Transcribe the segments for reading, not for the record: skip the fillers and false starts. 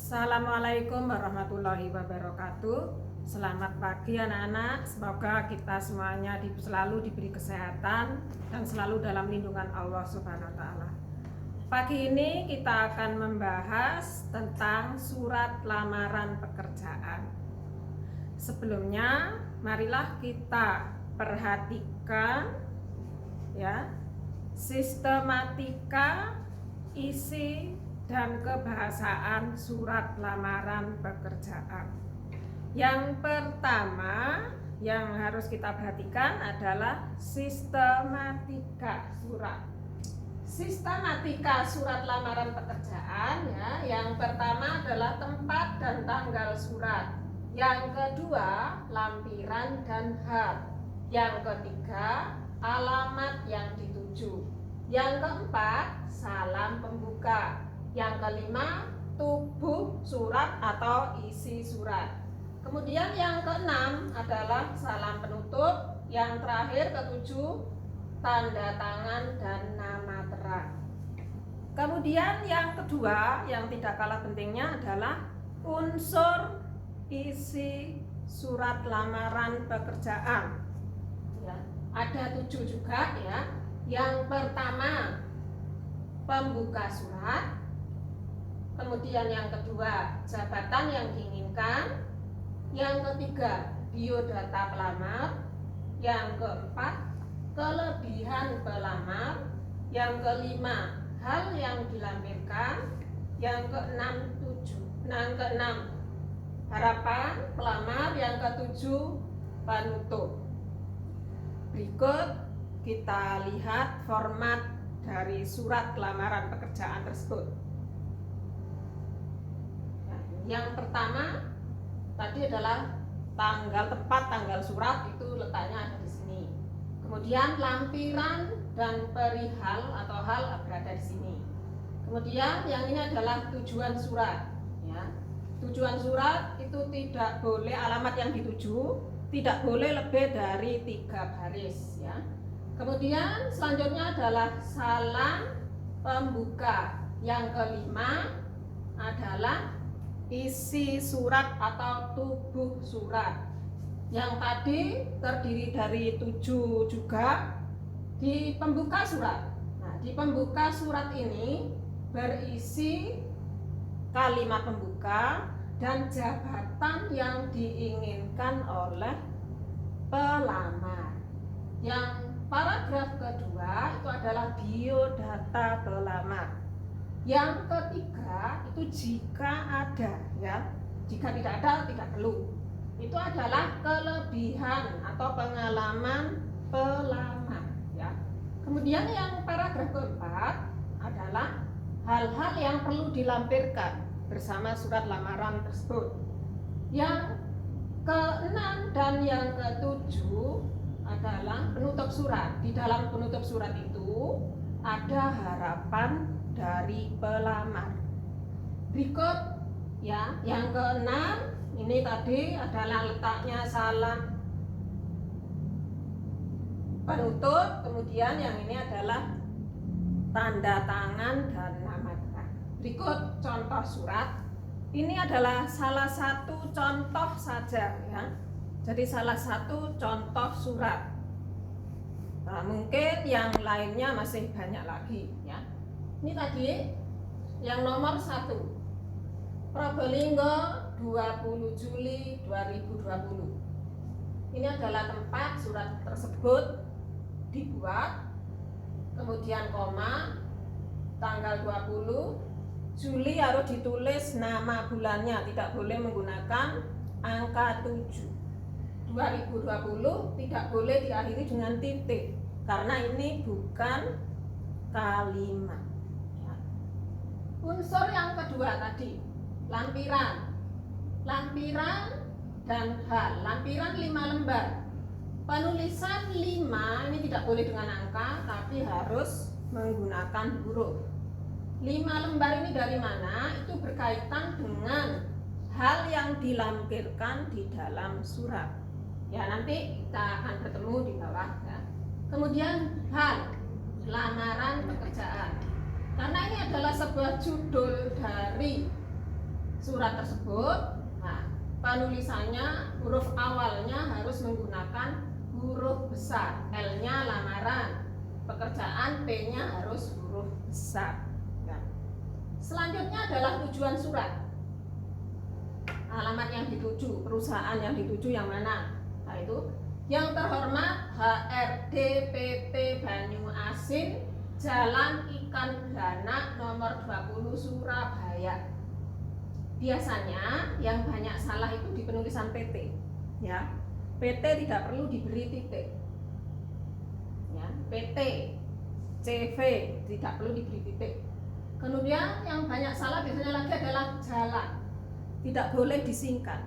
Assalamualaikum warahmatullahi wabarakatuh. Selamat pagi anak-anak. Semoga kita semuanya selalu diberi kesehatan dan selalu dalam lindungan Allah Subhanahu wa taala. Pagi ini kita akan membahas tentang surat lamaran pekerjaan. Sebelumnya, marilah kita perhatikan ya, sistematika isi dan kebahasaan surat lamaran pekerjaan. Yang pertama yang harus kita perhatikan adalah sistematika surat. Sistematika surat lamaran pekerjaan ya, yang pertama adalah tempat dan tanggal surat. Yang kedua, lampiran dan hal. Yang ketiga, alamat yang dituju. Yang keempat, salam pembuka. Yang kelima, tubuh surat atau isi surat. Kemudian yang keenam adalah salam penutup. Yang terakhir ketujuh, tanda tangan dan nama terang. Kemudian yang kedua yang tidak kalah pentingnya adalah unsur isi surat lamaran pekerjaan ya, ada 7 juga ya. Yang pertama, pembuka surat. Kemudian yang kedua, jabatan yang diinginkan. Yang ketiga, biodata pelamar. Yang keempat, kelebihan pelamar. Yang kelima, hal yang dilampirkan. Yang keenam, harapan pelamar. Yang ketujuh, penutup. Berikut kita lihat format dari surat lamaran pekerjaan tersebut. Yang pertama tadi adalah tempat tanggal surat, itu letaknya ada di sini. Kemudian lampiran dan perihal atau hal berada di sini. Kemudian yang ini adalah tujuan surat ya. Tujuan surat itu tidak boleh, alamat yang dituju tidak boleh lebih dari 3 baris ya. Kemudian selanjutnya adalah salam pembuka. Yang kelima adalah isi surat atau tubuh surat. Yang tadi terdiri dari 7 juga di pembuka surat. Nah, di pembuka surat ini berisi kalimat pembuka dan jabatan yang diinginkan oleh pelamar. Yang paragraf kedua itu adalah biodata pelamar. Yang ketiga itu jika ada ya, jika tidak ada tidak perlu. Itu adalah kelebihan atau pengalaman pelamar ya. Kemudian yang paragraf keempat adalah hal-hal yang perlu dilampirkan bersama surat lamaran tersebut. Yang keenam dan yang ketujuh adalah penutup surat. Di dalam penutup surat itu ada harapan dari pelamar. Berikut ya, yang keenam ini tadi adalah letaknya salam penutup. Kemudian yang ini adalah tanda tangan dan nama terang. Berikut contoh surat. Ini adalah salah satu contoh saja ya. Jadi salah satu contoh surat. Nah, mungkin yang lainnya masih banyak lagi ya. Ini tadi yang nomor 1, Probolinggo 20 Juli 2020. Ini adalah tempat surat tersebut dibuat. Kemudian koma, tanggal 20 Juli harus ditulis nama bulannya, tidak boleh menggunakan angka 7. 2020 tidak boleh diakhiri dengan titik karena ini bukan kalimat. Unsur yang kedua tadi, lampiran dan hal. Lampiran 5 lembar. Penulisan 5 ini tidak boleh dengan angka, tapi harus menggunakan huruf. 5 lembar ini dari mana? Itu berkaitan dengan hal yang dilampirkan di dalam surat. Ya, nanti kita akan bertemu di bawah ya. Kemudian hal, lamaran pekerjaan. Karena ini adalah sebuah judul dari surat tersebut, nah, penulisannya huruf awalnya harus menggunakan huruf besar. L-nya lamaran, pekerjaan, P-nya harus huruf besar. Nah, selanjutnya adalah tujuan surat. Alamat yang dituju, perusahaan yang dituju yang mana? Nah, itu yang terhormat HRD PT Banyu Asin, Jalan Ikan Blanak nomor 20 Surabaya. Biasanya yang banyak salah itu di penulisan PT, ya. PT tidak perlu diberi titik, ya. PT, CV tidak perlu diberi titik. Kemudian yang banyak salah biasanya lagi adalah jalan, tidak boleh disingkat,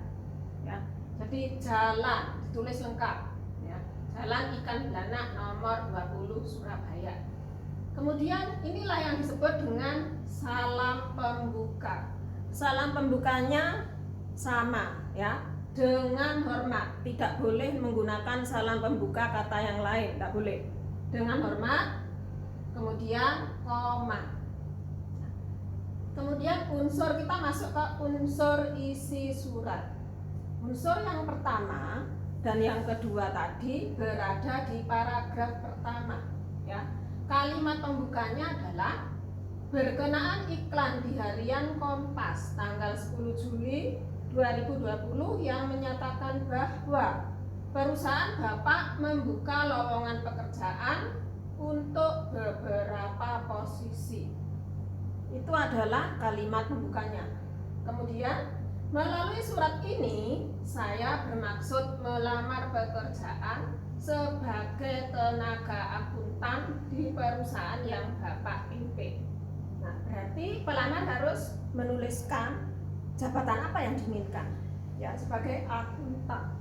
ya. Jadi jalan ditulis lengkap, ya. Jalan Ikan Blanak nomor 20 Surabaya. Kemudian inilah yang disebut dengan salam pembuka. Salam pembukanya sama, ya, dengan hormat. Tidak boleh menggunakan salam pembuka kata yang lain, tidak boleh. Dengan hormat, kemudian koma. Kemudian unsur, kita masuk ke unsur isi surat. Unsur yang pertama dan yang kedua tadi berada di paragraf pertama, ya. Kalimat pembukanya adalah berkenaan iklan di harian Kompas tanggal 10 Juli 2020 yang menyatakan bahwa perusahaan Bapak membuka lowongan pekerjaan untuk beberapa posisi. Itu adalah kalimat pembukanya. Kemudian melalui surat ini saya bermaksud melamar pekerjaan sebagai tenaga akuntan di perusahaan yang Bapak pimpin. Nah, berarti pelamar harus menuliskan jabatan apa yang diinginkan, ya, sebagai akuntan.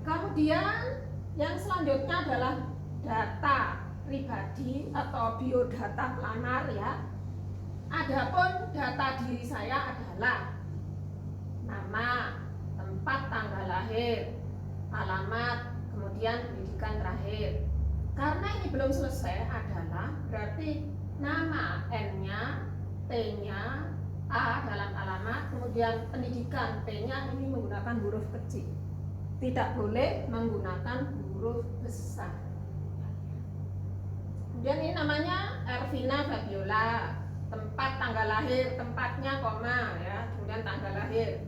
Kemudian yang selanjutnya adalah data pribadi atau biodata pelamar, ya. Adapun data diri saya adalah nama, tempat tanggal lahir, alamat, kemudian pendidikan terakhir. Karena ini belum selesai adalah berarti nama N-nya, T-nya, A dalam alamat, kemudian pendidikan P-nya ini menggunakan huruf kecil. Tidak boleh menggunakan huruf besar. Kemudian ini namanya Ervina Fabiola, tempat tanggal lahir, tempatnya koma, ya, kemudian tanggal lahir.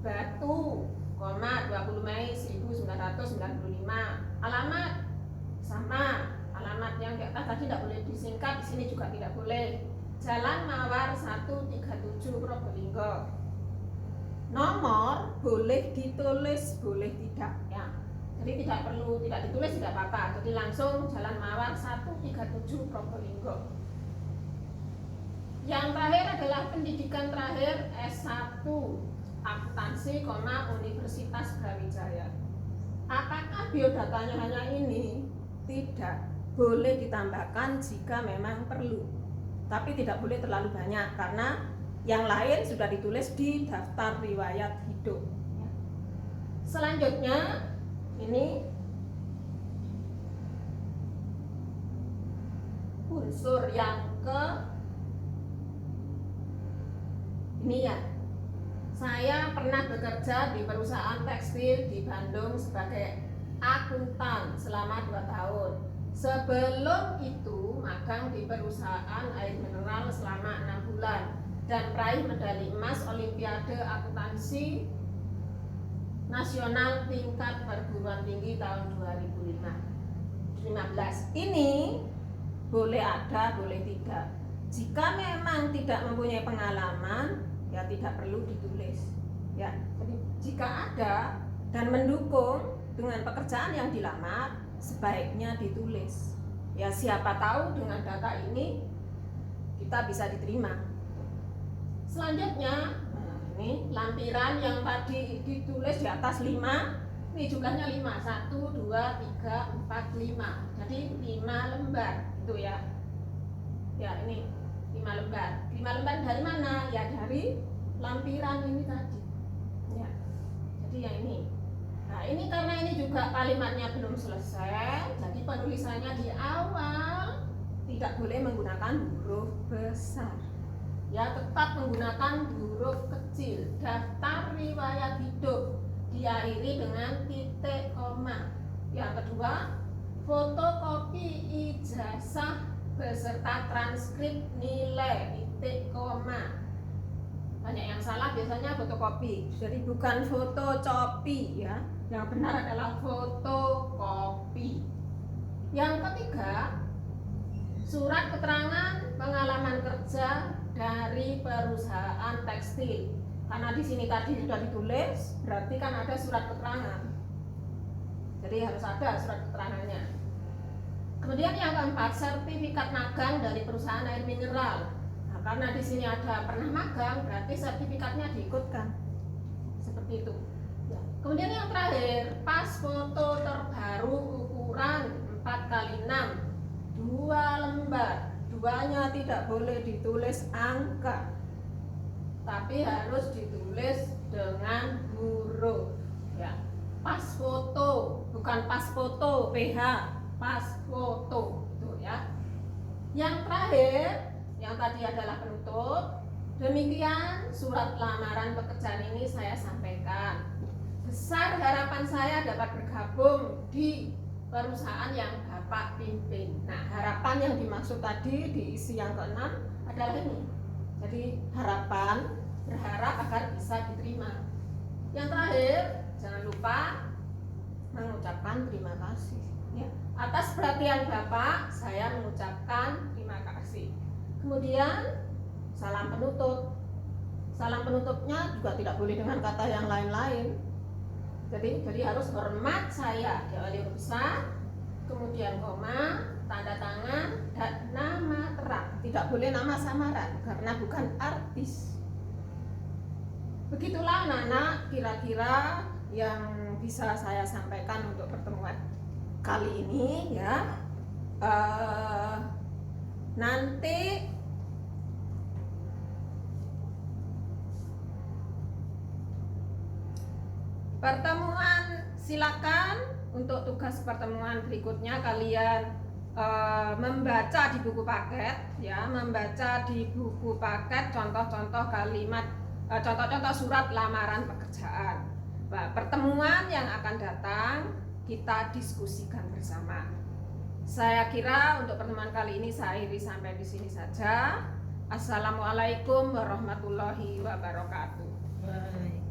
Batu, koma, 20 Mei 1995. Alamat sama, alamat yang di atas tadi tidak boleh disingkat, di sini juga tidak boleh. Jalan Mawar 137 Probolinggo. Nomor boleh ditulis, boleh tidak, ya. Jadi tidak perlu, tidak ditulis tidak apa-apa. Jadi langsung Jalan Mawar 137 Probolinggo. Yang terakhir adalah pendidikan terakhir S1 akuntansi, Universitas Brawijaya. Apakah biodatanya hanya ini? Tidak, boleh ditambahkan jika memang perlu, tapi tidak boleh terlalu banyak karena yang lain sudah ditulis di daftar riwayat hidup. Selanjutnya ini unsur yang ini, ya. Saya pernah bekerja di perusahaan tekstil di Bandung sebagai akuntan selama 2 tahun. Sebelum itu magang di perusahaan air mineral selama 6 bulan dan peraih medali emas Olimpiade Akuntansi Nasional tingkat perguruan tinggi tahun 2015. Ini boleh ada, boleh tidak. Jika memang tidak mempunyai pengalaman, ya tidak perlu ditulis, ya. Jadi jika ada dan mendukung dengan pekerjaan yang dilamar, sebaiknya ditulis, ya. Siapa tahu dengan data ini kita bisa diterima. Selanjutnya, ini lampiran yang tadi ditulis di atas 5, ini jumlahnya 5, 1, 2, 3, 4, 5. Jadi 5 lembar itu, ya. Ya, ini 5 lembar. 5 lembar dari mana? Ya dari lampiran ini tadi, ya. Jadi yang ini. Nah, ini karena ini juga kalimatnya belum selesai, jadi penulisannya di awal tidak boleh menggunakan huruf besar. ya tetap menggunakan huruf kecil. Daftar riwayat hidup diakhiri dengan titik koma. Yang kedua, fotokopi ijazah beserta transkrip nilai titik koma. Banyak yang salah biasanya fotokopi, jadi bukan fotocopi ya. Yang benar adalah fotokopi. Yang ketiga, surat keterangan pengalaman kerja dari perusahaan tekstil. Karena di sini tadi sudah ditulis, berarti kan ada surat keterangan. Jadi harus ada surat keterangannya. Kemudian yang keempat, sertifikat magang dari perusahaan air mineral. Nah, karena di sini ada pernah magang, berarti sertifikatnya diikutkan. Seperti itu. Ya. Kemudian yang terakhir, pas foto terbaru ukuran 4x6, 2 lembar. Duanya tidak boleh ditulis angka, tapi harus ditulis dengan huruf. Ya. Pas foto, bukan pas foto PH, pas foto itu ya. Yang terakhir, yang tadi adalah penutup. Demikian surat lamaran pekerjaan ini saya sampaikan. Besar harapan saya dapat bergabung di perusahaan yang Bapak pimpin. Nah, harapan yang dimaksud tadi diisi yang keenam adalah ini. Jadi harapan, berharap agar bisa diterima. Yang terakhir, jangan lupa mengucapkan terima kasih ya. Atas perhatian Bapak, saya mengucapkan terima kasih. Kemudian salam penutup. Salam penutupnya juga tidak boleh dengan kata yang lain-lain. Jadi harus hormat saya, diawali huruf besar, kemudian koma, tanda tangan, dan nama terang. Tidak boleh nama samaran karena bukan artis. Begitulah anak-anak kira-kira yang bisa saya sampaikan untuk pertemuan kali ini ya. Nanti pertemuan silakan untuk tugas pertemuan berikutnya kalian membaca di buku paket ya, membaca di buku paket contoh-contoh kalimat, contoh-contoh surat lamaran pekerjaan. Nah, pertemuan yang akan datang kita diskusikan bersama. Saya kira untuk pertemuan kali ini saya akhiri sampai di sini saja. Assalamualaikum warahmatullahi wabarakatuh. Baik.